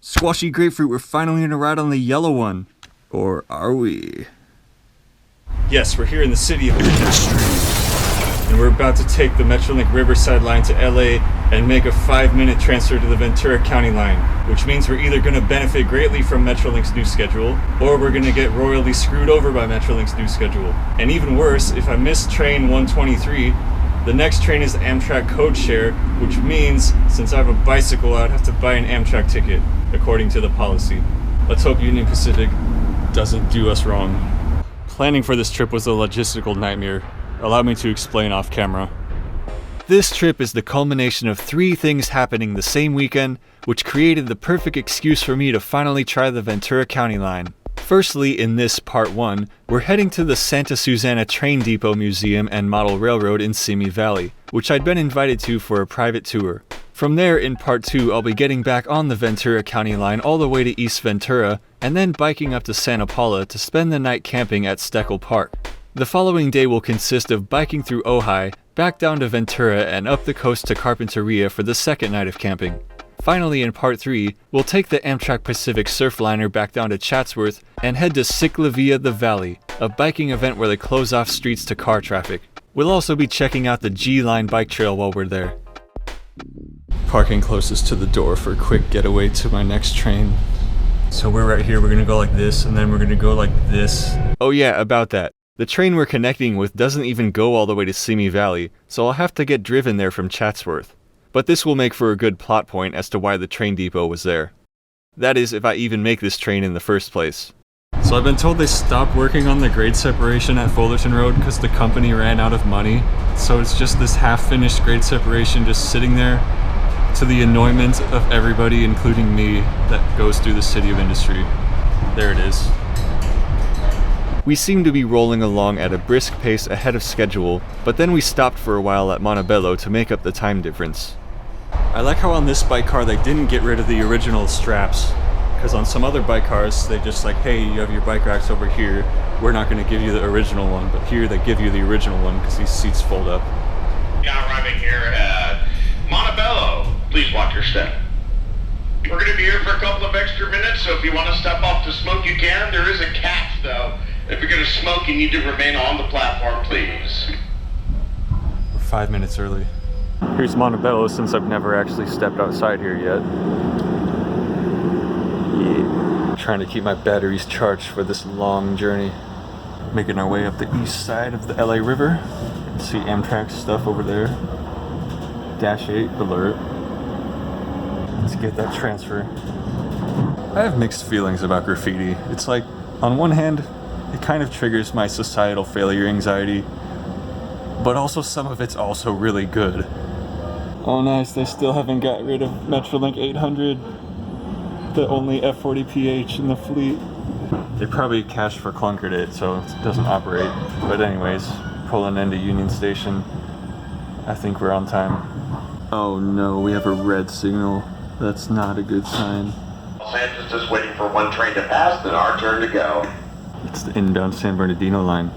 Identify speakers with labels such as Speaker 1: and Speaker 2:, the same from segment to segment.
Speaker 1: Squashy grapefruit, we're finally gonna ride on the yellow one. Or are we? Yes, we're here in the city of industry. And we're about to take the Metrolink Riverside Line to LA and make a 5-minute transfer to the Ventura County Line. Which means we're either gonna benefit greatly from Metrolink's new schedule, or we're gonna get royally screwed over by Metrolink's new schedule. And even worse, if I miss train 123, the next train is the Amtrak code share, which means, since I have a bicycle, I'd have to buy an Amtrak ticket, according to the policy. Let's hope Union Pacific doesn't do us wrong. Planning for this trip was a logistical nightmare. Allow me to explain off camera. This trip is the culmination of 3 things happening the same weekend, which created the perfect excuse for me to finally try the Ventura County Line. Firstly, in this part 1, we're heading to the Santa Susana Train Depot Museum and Model Railroad in Simi Valley, which I'd been invited to for a private tour. From there, in part 2, I'll be getting back on the Ventura County Line all the way to East Ventura, and then biking up to Santa Paula to spend the night camping at Steckel Park. The following day will consist of biking through Ojai, back down to Ventura, and up the coast to Carpinteria for the second night of camping. Finally, in part 3, we'll take the Amtrak Pacific Surfliner back down to Chatsworth and head to Ciclavia the Valley, a biking event where they close off streets to car traffic. We'll also be checking out the G-Line bike trail while we're there. Parking closest to the door for a quick getaway to my next train. So we're right here, we're gonna go like this, and then we're gonna go like this. Oh yeah, about that. The train we're connecting with doesn't even go all the way to Simi Valley, so I'll have to get driven there from Chatsworth. But this will make for a good plot point as to why the train depot was there. That is, if I even make this train in the first place. So I've been told they stopped working on the grade separation at Fullerton Road because the company ran out of money. So it's just this half-finished grade separation just sitting there to the annoyment of everybody, including me, that goes through the city of industry. There it is. We seem to be rolling along at a brisk pace ahead of schedule, but then we stopped for a while at Montebello to make up the time difference. I like how on this bike car they didn't get rid of the original straps, because on some other bike cars they just like, hey, you have your bike racks over here, we're not going to give you the original one, but here they give you the original one because these seats fold up.
Speaker 2: Now arriving here at Montebello, please watch your step. We're going to be here for a couple of extra minutes, so if you want to step off to smoke, you can. There is a catch, though. If you're going to smoke, you need to remain on the platform, please.
Speaker 1: We're 5 minutes early. Here's Montebello, since I've never actually stepped outside here yet. Yeah. Trying to keep my batteries charged for this long journey. Making our way up the east side of the LA River. You can see Amtrak stuff over there. Dash 8 alert. Let's get that transfer. I have mixed feelings about graffiti. It's like, on one hand, it kind of triggers my societal failure anxiety, but also some of it's also really good. Oh nice, they still haven't got rid of Metrolink 800, the only F40PH in the fleet. They probably cached for clunkered it, so it doesn't operate. But anyways, pulling into Union Station. I think we're on time. Oh no, we have a red signal. That's not a good sign.
Speaker 2: Los Angeles is waiting for one train to pass, then our turn to go.
Speaker 1: It's the inbound San Bernardino line.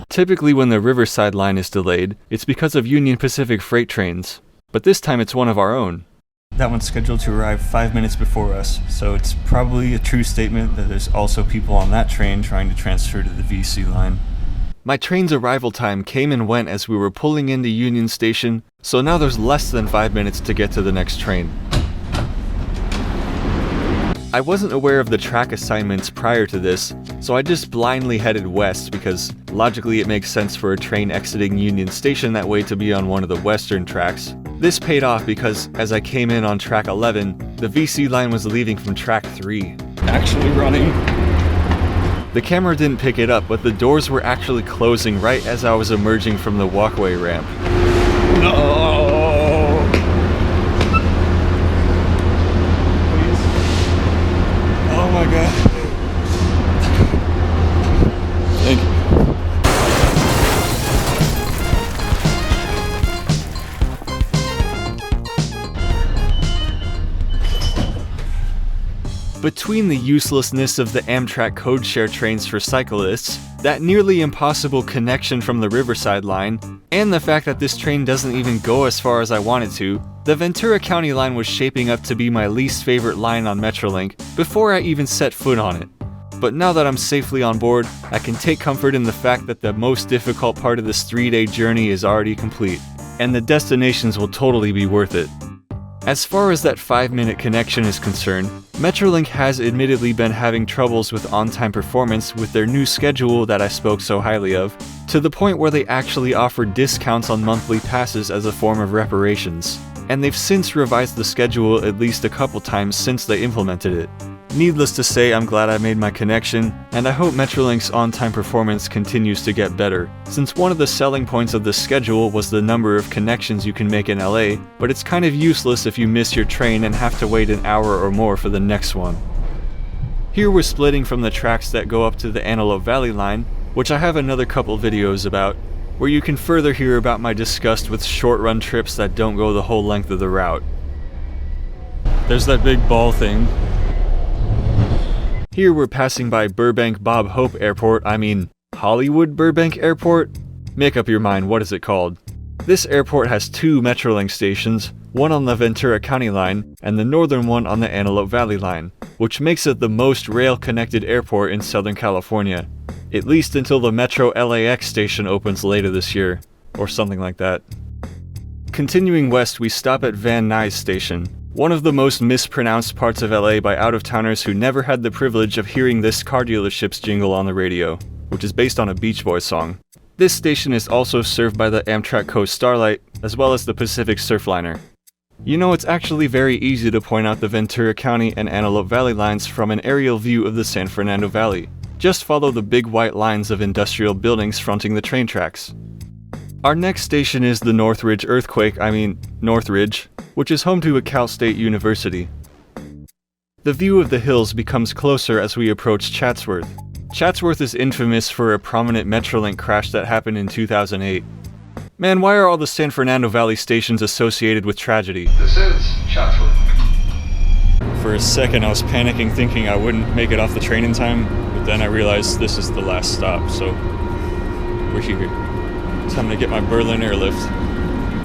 Speaker 1: Typically when the Riverside Line is delayed, it's because of Union Pacific freight trains. But this time it's one of our own. That one's scheduled to arrive 5 minutes before us, so it's probably a true statement that there's also people on that train trying to transfer to the VC line. My train's arrival time came and went as we were pulling into Union Station, so now there's less than 5 minutes to get to the next train. I wasn't aware of the track assignments prior to this, so I just blindly headed west because logically it makes sense for a train exiting Union Station that way to be on one of the western tracks. This paid off because as I came in on track 11, the VC line was leaving from track 3. Actually running. The camera didn't pick it up, but the doors were actually closing right as I was emerging from the walkway ramp. No! Oh my god. Thank you. Between the uselessness of the Amtrak code share trains for cyclists, that nearly impossible connection from the Riverside Line, and the fact that this train doesn't even go as far as I want it to, The Ventura County Line was shaping up to be my least favorite line on Metrolink before I even set foot on it. But now that I'm safely on board, I can take comfort in the fact that the most difficult part of this 3-day journey is already complete, and the destinations will totally be worth it. As far as that 5-minute connection is concerned, Metrolink has admittedly been having troubles with on-time performance with their new schedule that I spoke so highly of, to the point where they actually offered discounts on monthly passes as a form of reparations. And they've since revised the schedule at least a couple times since they implemented it. Needless to say, I'm glad I made my connection, and I hope Metrolink's on-time performance continues to get better, since one of the selling points of this schedule was the number of connections you can make in LA, but it's kind of useless if you miss your train and have to wait an hour or more for the next one. Here we're splitting from the tracks that go up to the Antelope Valley Line, which I have another couple videos about, where you can further hear about my disgust with short-run trips that don't go the whole length of the route. There's that big ball thing. Here we're passing by Burbank Bob Hope Airport, Hollywood Burbank Airport? Make up your mind, what is it called? This airport has 2 Metrolink stations, one on the Ventura County Line and the northern one on the Antelope Valley Line, which makes it the most rail-connected airport in Southern California. At least until the Metro LAX station opens later this year, or something like that. Continuing west, we stop at Van Nuys Station, one of the most mispronounced parts of LA by out-of-towners who never had the privilege of hearing this car dealership's jingle on the radio, which is based on a Beach Boys song. This station is also served by the Amtrak Coast Starlight, as well as the Pacific Surfliner. You know, it's actually very easy to point out the Ventura County and Antelope Valley lines from an aerial view of the San Fernando Valley. Just follow the big white lines of industrial buildings fronting the train tracks. Our next station is the Northridge Northridge, which is home to a Cal State University. The view of the hills becomes closer as we approach Chatsworth. Chatsworth is infamous for a prominent Metrolink crash that happened in 2008. Man, why are all the San Fernando Valley stations associated with tragedy?
Speaker 2: This is Chatsworth.
Speaker 1: For a second I was panicking thinking I wouldn't make it off the train in time, but then I realized this is the last stop, so we're here. Time to get my Berlin airlift.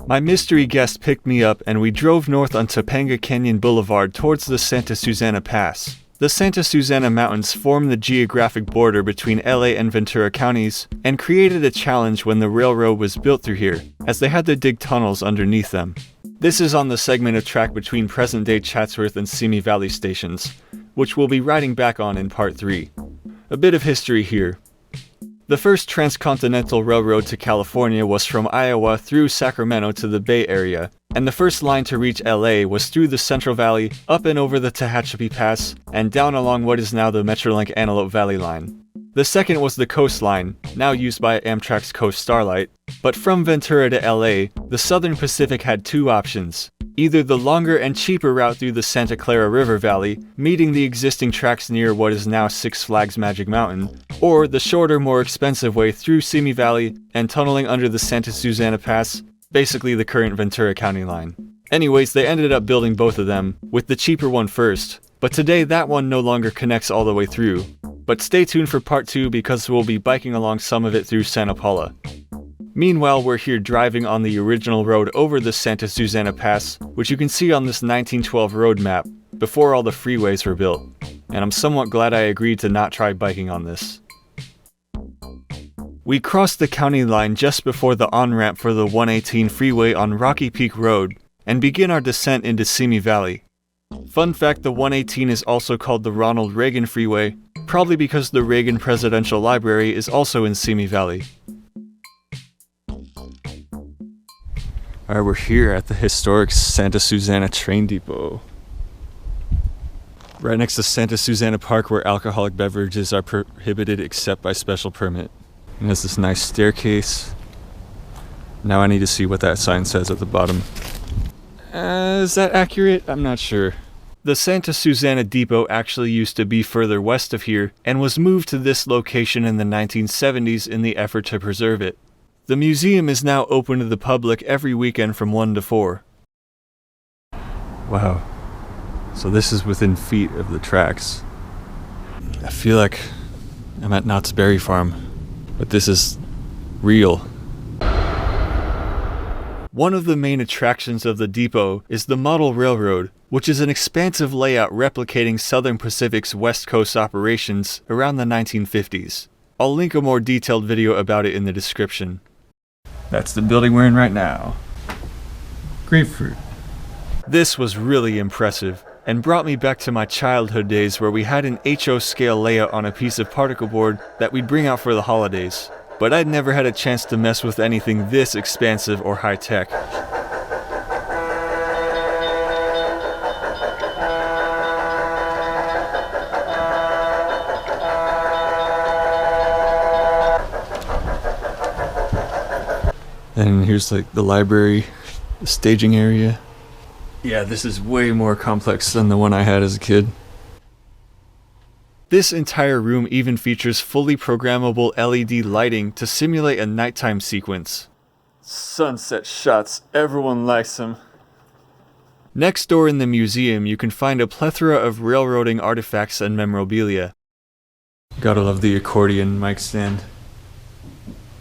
Speaker 1: My mystery guest picked me up and we drove north on Topanga Canyon Boulevard towards the Santa Susana Pass. The Santa Susana Mountains form the geographic border between LA and Ventura counties and created a challenge when the railroad was built through here, as they had to dig tunnels underneath them. This is on the segment of track between present-day Chatsworth and Simi Valley stations, which we'll be riding back on in part 3. A bit of history here. The first transcontinental railroad to California was from Iowa through Sacramento to the Bay Area, and the first line to reach LA was through the Central Valley, up and over the Tehachapi Pass, and down along what is now the Metrolink Antelope Valley Line. The second was the Coast Line, now used by Amtrak's Coast Starlight, but from Ventura to LA, the Southern Pacific had 2 options. Either the longer and cheaper route through the Santa Clara River Valley, meeting the existing tracks near what is now Six Flags Magic Mountain, or the shorter, more expensive way through Simi Valley and tunneling under the Santa Susana Pass, basically the current Ventura County Line. Anyways, they ended up building both of them, with the cheaper one first, but today that one no longer connects all the way through. But stay tuned for part 2 because we'll be biking along some of it through Santa Paula. Meanwhile, we're here driving on the original road over the Santa Susana Pass, which you can see on this 1912 road map, before all the freeways were built. And I'm somewhat glad I agreed to not try biking on this. We crossed the county line just before the on-ramp for the 118 freeway on Rocky Peak Road, and begin our descent into Simi Valley. Fun fact, the 118 is also called the Ronald Reagan Freeway, probably because the Reagan Presidential Library is also in Simi Valley. Alright, we're here at the historic Santa Susana train depot. Right next to Santa Susana Park, where alcoholic beverages are prohibited except by special permit. And there's this nice staircase. Now I need to see what that sign says at the bottom. Is that accurate? I'm not sure. The Santa Susana Depot actually used to be further west of here and was moved to this location in the 1970s in the effort to preserve it. The museum is now open to the public every weekend from 1 to 4. Wow. So this is within feet of the tracks. I feel like I'm at Knott's Berry Farm, but this is real. One of the main attractions of the depot is the Model Railroad, which is an expansive layout replicating Southern Pacific's West Coast operations around the 1950s. I'll link a more detailed video about it in the description. That's the building we're in right now. Grapefruit. This was really impressive, and brought me back to my childhood days where we had an HO scale layout on a piece of particle board that we'd bring out for the holidays. But I'd never had a chance to mess with anything this expansive or high-tech. And here's like the library, the staging area. Yeah, this is way more complex than the one I had as a kid. This entire room even features fully programmable LED lighting to simulate a nighttime sequence. Sunset shots, everyone likes them. Next door in the museum, you can find a plethora of railroading artifacts and memorabilia. Gotta love the accordion mic stand.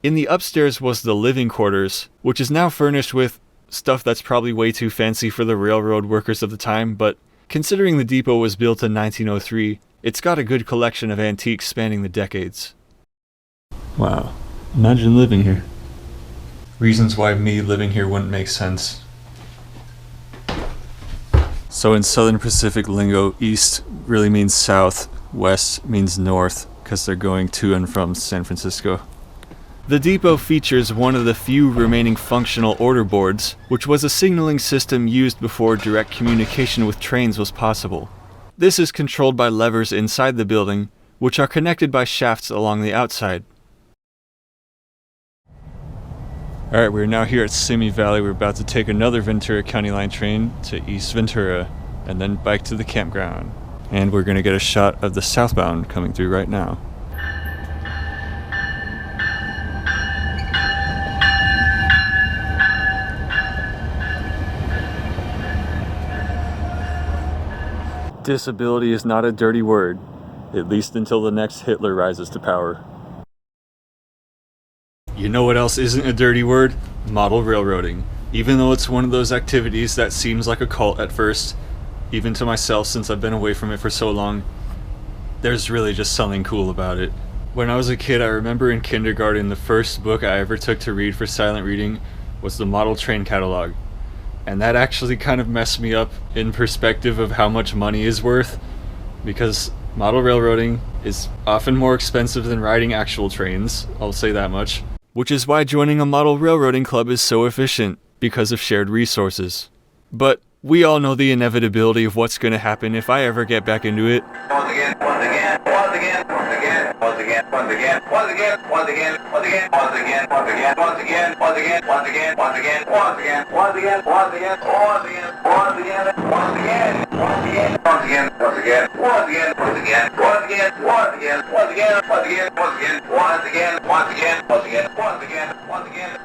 Speaker 1: In the upstairs was the living quarters, which is now furnished with stuff that's probably way too fancy for the railroad workers of the time, but considering the depot was built in 1903, it's got a good collection of antiques spanning the decades. Wow, imagine living here. Reasons why me living here wouldn't make sense. So in Southern Pacific lingo, east really means south, west means north, because they're going to and from San Francisco. The depot features one of the few remaining functional order boards, which was a signaling system used before direct communication with trains was possible. This is controlled by levers inside the building, which are connected by shafts along the outside. Alright, we're now here at Simi Valley. We're about to take another Ventura County Line train to East Ventura, and then bike to the campground. And we're going to get a shot of the southbound coming through right now. Disability is not a dirty word, at least until the next Hitler rises to power. You know what else isn't a dirty word? Model railroading. Even though it's one of those activities that seems like a cult at first, even to myself since I've been away from it for so long, there's really just something cool about it. When I was a kid, I remember in kindergarten the first book I ever took to read for silent reading was the Model Train Catalog. And that actually kind of messed me up in perspective of how much money is worth, because model railroading is often more expensive than riding actual trains, I'll say that much. Which is why joining a model railroading club is so efficient, because of shared resources. But we all know the inevitability of what's going to happen if I ever get back into it.
Speaker 2: Once again.